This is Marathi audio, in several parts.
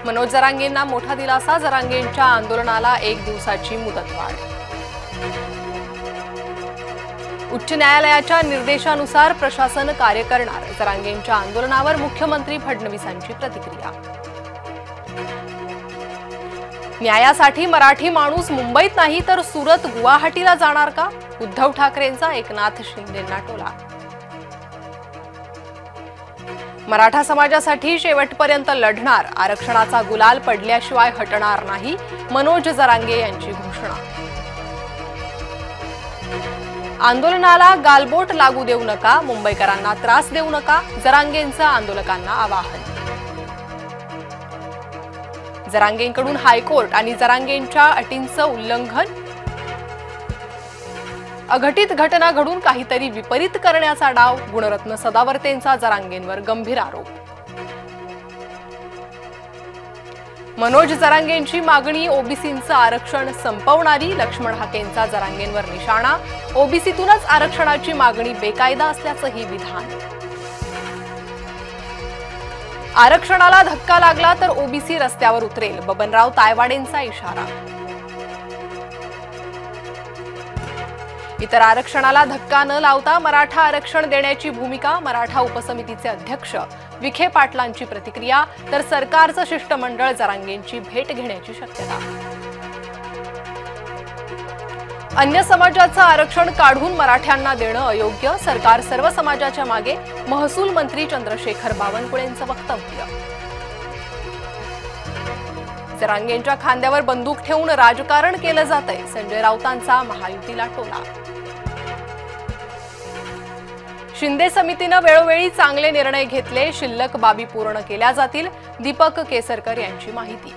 मनोज जरांगेंना मोठा दिलासा, जरांगेंच्या आंदोलनाला 1 दिवसाची मुदतवाढ। उच्च न्यायालयाच्या निर्देशानुसार प्रशासन कार्य करणार, जरांगेंच्या आंदोलनावर मुख्यमंत्री फडणवीसांची प्रतिक्रिया। न्यायासाठी मराठी माणूस मुंबईत नाही तर सुरत गुवाहाटीला जाणार का? उद्धव ठाकरेंचा एकनाथ शिंदेंना टोला। मराठा समाजासाठी शेवटपर्यंत लढणार, आरक्षणाचा गुलाल पडल्याशिवाय हटणार नाही, मनोज जरांगे यांची घोषणा। आंदोलनाला गालबोट लागू देऊ नका, मुंबईकरांना त्रास देऊ नका, जरांगेंचं आंदोलकांना आवाहन। जरांगेंकडून हायकोर्ट आणि जरांगेंच्या अटींचं उल्लंघन, अघटित घटना घडून काहीतरी विपरीत करण्याचा डाव, गुणरत्न सदावर्तेंचा जरांगेंवर गंभीर आरोप। मनोज जरांगेंची मागणी, ओबीसींचं आरक्षण संपवणारी, लक्ष्मण हाकेंचा जरांगेंवर निशाणा, ओबीसीतूनच आरक्षणाची मागणी बेकायदा असल्याचंही विधान। आरक्षणाला धक्का लागला तर ओबीसी रस्त्यावर उतरेल, बबनराव तायवाडेंचा इशारा। इतर आरक्षणाला धक्का न लावता मराठा आरक्षण देण्याची भूमिका, मराठा उपसमितीचे अध्यक्ष विखे पाटलांची प्रतिक्रिया, तर सरकारचं शिष्टमंडळ जरांगेंची भेट घेण्याची शक्यता। अन्य समाजाचं आरक्षण काढून मराठ्यांना देणं अयोग्य, सरकार सर्व समाजाच्या मागे, महसूल मंत्री चंद्रशेखर बावनकुळेंचं वक्तव्य। जरांगेंच्या खांद्यावर बंदूक ठेवून राजकारण केलं जातंय, संजय राऊतांचा महायुतीला टोला। शिंदे समितीनं वेळोवेळी चांगले निर्णय घेतले, शिल्लक बाबी पूर्ण केल्या जातील, दीपक केसरकर यांची माहिती।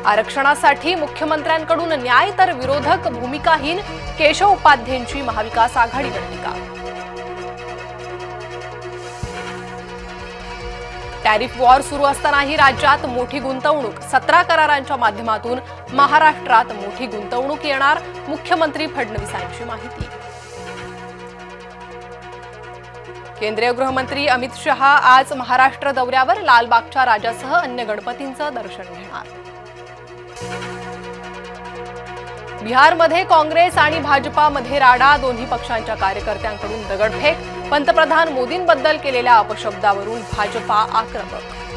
आरक्षणासाठी मुख्यमंत्र्यांकडून न्याय तर विरोधक भूमिकाहीन, केशव उपाध्येंची महाविकास आघाडीवर टीका। टॅरिफ वॉर सुरू असतानाही राज्यात मोठी गुंतवणूक, 17 करारांच्या माध्यमातून महाराष्ट्रात मोठी गुंतवणूक येणार, मुख्यमंत्री फडणवीसांची माहिती। केंद्रीय गृहमंत्री अमित शहा आज महाराष्ट्र दौऱ्यावर, लालबागच्या राजासह अन्य गणपतींचं दर्शन घेणार। बिहारमध्ये काँग्रेस आणि भाजपामध्ये राडा, दोन्ही पक्षांच्या कार्यकर्त्यांकडून दगडफेक, पंतप्रधान मोदींबद्दल केलेल्या अपशब्दावरून भाजपा आक्रमक।